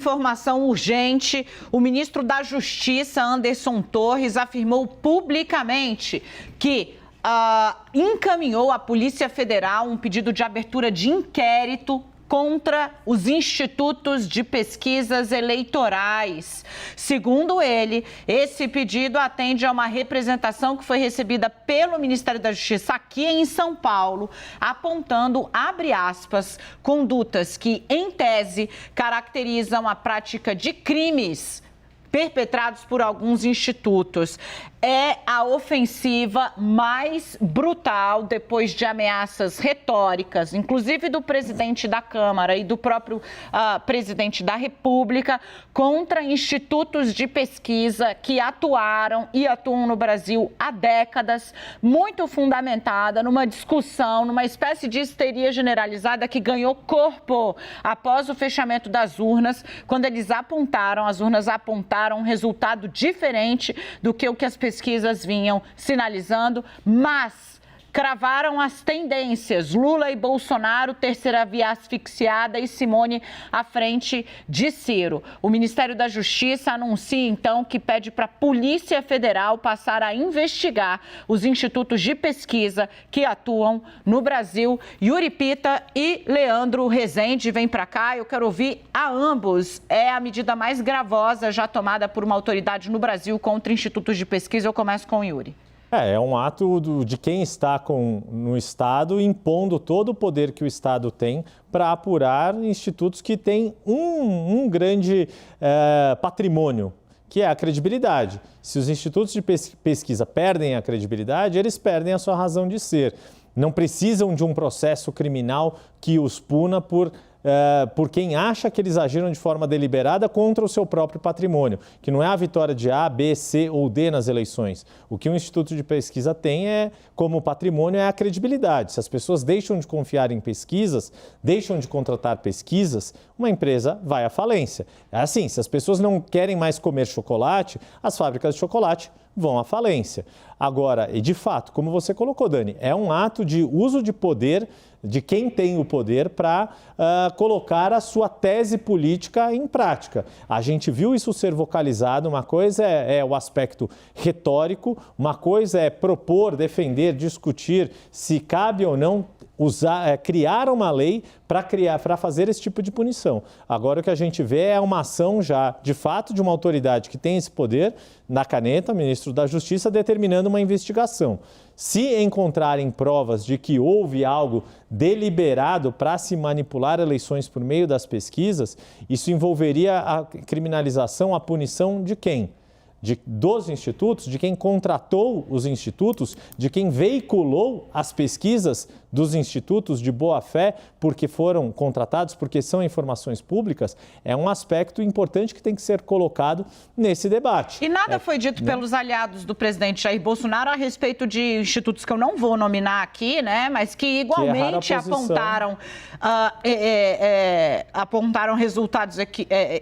Informação urgente: o ministro da Justiça, Anderson Torres, afirmou publicamente que encaminhou à Polícia Federal um pedido de abertura de inquérito contra os institutos de pesquisas eleitorais. Segundo ele, esse pedido atende a uma representação que foi recebida pelo Ministério da Justiça aqui em São Paulo, apontando, abre aspas, condutas que, em tese, caracterizam a prática de crimes perpetrados por alguns institutos. É a ofensiva mais brutal depois de ameaças retóricas, inclusive do presidente da Câmara e do próprio presidente da República, contra institutos de pesquisa que atuaram e atuam no Brasil há décadas, muito fundamentada numa discussão, numa espécie de histeria generalizada que ganhou corpo após o fechamento das urnas, quando as urnas apontaram um resultado diferente do que o que as pesquisas vinham sinalizando, mas cravaram as tendências: Lula e Bolsonaro, terceira via asfixiada e Simone à frente de Ciro. O Ministério da Justiça anuncia, então, que pede para a Polícia Federal passar a investigar os institutos de pesquisa que atuam no Brasil. Yuri Pita e Leandro Rezende vêm para cá. Eu quero ouvir a ambos. É a medida mais gravosa já tomada por uma autoridade no Brasil contra institutos de pesquisa. Eu começo com o Yuri. É um ato de quem está no Estado impondo todo o poder que o Estado tem para apurar institutos que têm um grande patrimônio, que é a credibilidade. Se os institutos de pesquisa perdem a credibilidade, eles perdem a sua razão de ser. Não precisam de um processo criminal que os puna por quem acha que eles agiram de forma deliberada contra o seu próprio patrimônio, que não é a vitória de A, B, C ou D nas eleições. O que um instituto de pesquisa tem como patrimônio é a credibilidade. Se as pessoas deixam de confiar em pesquisas, deixam de contratar pesquisas, uma empresa vai à falência. É assim, se as pessoas não querem mais comer chocolate, as fábricas de chocolate vão à falência. Agora, e de fato, como você colocou, Dani, é um ato de uso de poder de quem tem o poder para colocar a sua tese política em prática. A gente viu isso ser vocalizado. Uma coisa é o aspecto retórico, uma coisa é propor, defender, discutir se cabe ou não criar uma lei para fazer esse tipo de punição. Agora o que a gente vê é uma ação já, de fato, de uma autoridade que tem esse poder, na caneta, ministro da Justiça, determinando uma investigação. Se encontrarem provas de que houve algo deliberado para se manipular eleições por meio das isso envolveria a criminalização, a punição de quem? Dos institutos, de quem contratou os institutos, de quem veiculou as pesquisas dos institutos de boa-fé porque foram contratados, porque são informações públicas. É um aspecto importante que tem que ser colocado nesse debate. E nada foi dito pelos aliados do presidente Jair Bolsonaro a respeito de institutos que eu não vou nominar aqui, né, mas que igualmente apontaram resultados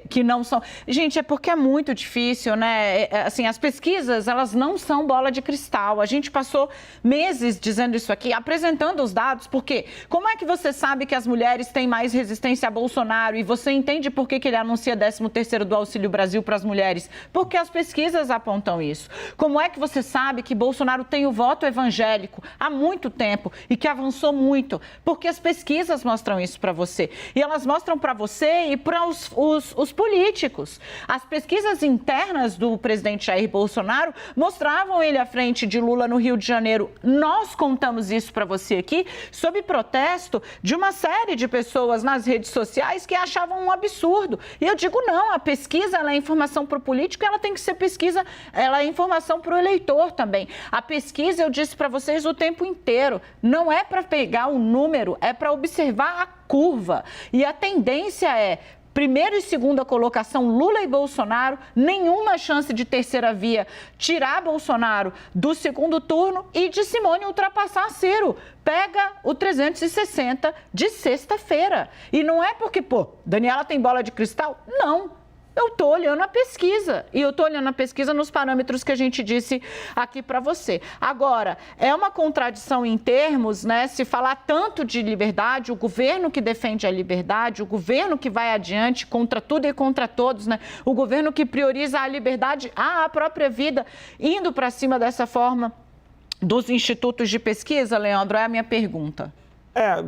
que não são... Gente, é porque é muito difícil, né? Assim, as pesquisas, elas não são bola de cristal. A gente passou meses dizendo isso aqui, apresentando os dados, porque como é que você sabe que as mulheres têm mais resistência a Bolsonaro e você entende por que ele anuncia 13º do Auxílio Brasil para as mulheres? Porque as pesquisas apontam isso. Como é que você sabe que Bolsonaro tem o voto evangélico há muito tempo e que avançou muito? Porque as pesquisas mostram isso para você. E elas mostram para você e para os políticos. As pesquisas internas do presidente Jair Bolsonaro mostravam ele à frente de Lula no Rio de Janeiro. Nós contamos isso para você aqui, sob protesto de uma série de pessoas nas redes sociais que achavam um absurdo. E eu digo, não, a pesquisa ela é informação para o político, ela tem que ser pesquisa, ela é informação para o eleitor também. A pesquisa, eu disse para vocês o tempo inteiro, não é para pegar o número, é para observar a curva. E a tendência é: primeira e segunda colocação, Lula e Bolsonaro, nenhuma chance de terceira via tirar Bolsonaro do segundo turno e de Simone ultrapassar Ciro. Pega o 360 de sexta-feira. E não é porque, Daniela tem bola de cristal? Não. Eu estou olhando a pesquisa e eu estou olhando a pesquisa nos parâmetros que a gente disse aqui para você. Agora, é uma contradição em termos, né? Se falar tanto de liberdade, o governo que defende a liberdade, o governo que vai adiante contra tudo e contra todos, né? O governo que prioriza a liberdade, a própria vida, indo para cima dessa forma dos institutos de pesquisa, Leandro, é a minha pergunta.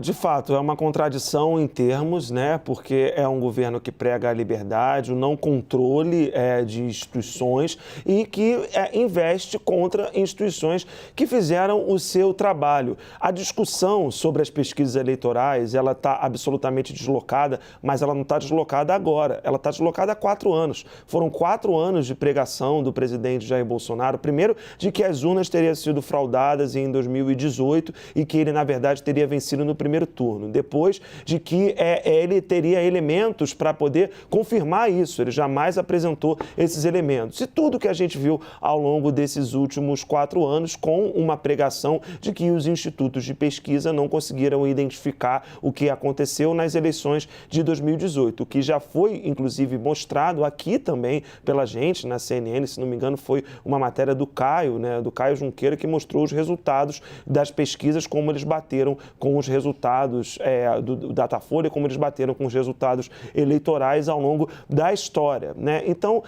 De fato, é uma contradição em termos, né? Porque é um governo que prega a liberdade, o não controle de instituições e que investe contra instituições que fizeram o seu trabalho. A discussão sobre as pesquisas eleitorais, ela está absolutamente deslocada, mas ela não está deslocada agora, ela está deslocada há 4 anos. Foram 4 anos de pregação do presidente Jair Bolsonaro, primeiro de que as urnas teriam sido fraudadas em 2018 e que ele, na verdade, teria vencido no primeiro turno. Depois de que ele teria elementos para poder confirmar isso. Ele jamais apresentou esses elementos. E tudo que a gente viu ao longo desses últimos 4 anos com uma pregação de que os institutos de pesquisa não conseguiram identificar o que aconteceu nas eleições de 2018. O que já foi, inclusive, mostrado aqui também pela gente, na CNN, se não me engano, foi uma matéria do Caio, né, do Caio Junqueira, que mostrou os resultados das pesquisas, como eles bateram com os resultados do Datafolha, como eles bateram com os resultados eleitorais ao longo da história, né? Então,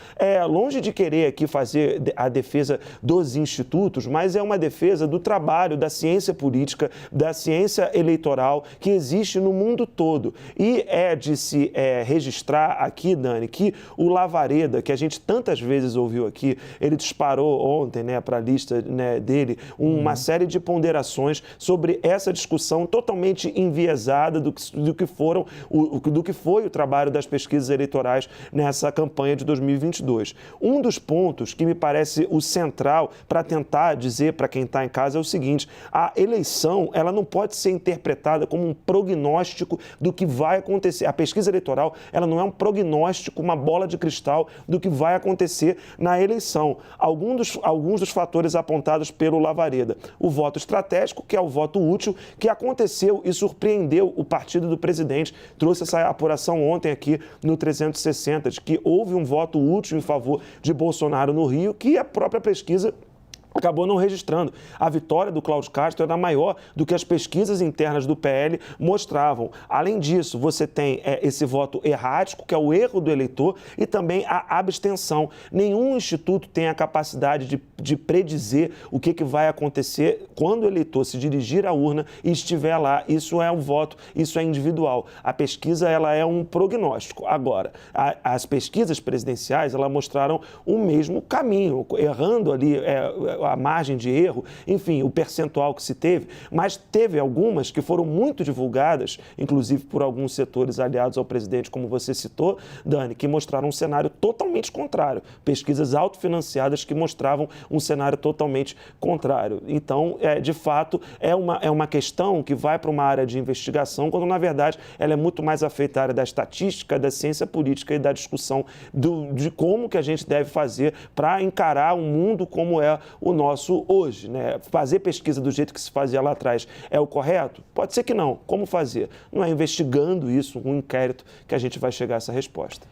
longe de querer aqui fazer a defesa dos institutos, mas é uma defesa do trabalho, da ciência política, da ciência eleitoral que existe no mundo todo. E é de se registrar aqui, Dani, que o Lavareda, que a gente tantas vezes ouviu aqui, ele disparou ontem, né, para a lista, né, dele uma série de ponderações sobre essa discussão totalmente enviesada do que foi o trabalho das pesquisas eleitorais nessa campanha de 2022. Um dos pontos que me parece o central para tentar dizer para quem está em casa é o seguinte: a eleição, ela não pode ser interpretada como um prognóstico do que vai acontecer. A pesquisa eleitoral, ela não é um prognóstico, uma bola de cristal do que vai acontecer na eleição. Alguns dos fatores apontados pelo Lavareda. O voto estratégico, que é o voto útil, que aconteceu e surpreendeu o partido do presidente. Trouxe essa apuração ontem aqui no 360, de que houve um voto útil em favor de Bolsonaro no Rio, que a própria pesquisa acabou não registrando. A vitória do Cláudio Castro era maior do que as pesquisas internas do PL mostravam. Além disso, você tem esse voto errático, que é o erro do eleitor, e também a abstenção. Nenhum instituto tem a capacidade de predizer o que vai acontecer quando o eleitor se dirigir à urna e estiver lá. Isso é um voto, isso é individual. A pesquisa, ela é um prognóstico. Agora, as pesquisas presidenciais, elas mostraram o mesmo caminho, errando ali a margem de erro, enfim, o percentual que se teve, mas teve algumas que foram muito divulgadas, inclusive por alguns setores aliados ao presidente, como você citou, Dani, que mostraram um cenário totalmente contrário. Pesquisas autofinanciadas que mostravam um cenário totalmente contrário. Então, de fato, é uma questão que vai para uma área de investigação, quando, na verdade, ela é muito mais afeita à área da estatística, da ciência política e da discussão de como que a gente deve fazer para encarar um mundo como é o nosso hoje, né? Fazer pesquisa do jeito que se fazia lá atrás é o correto? Pode ser que não. Como fazer? Não é investigando isso, um inquérito, que a gente vai chegar a essa resposta.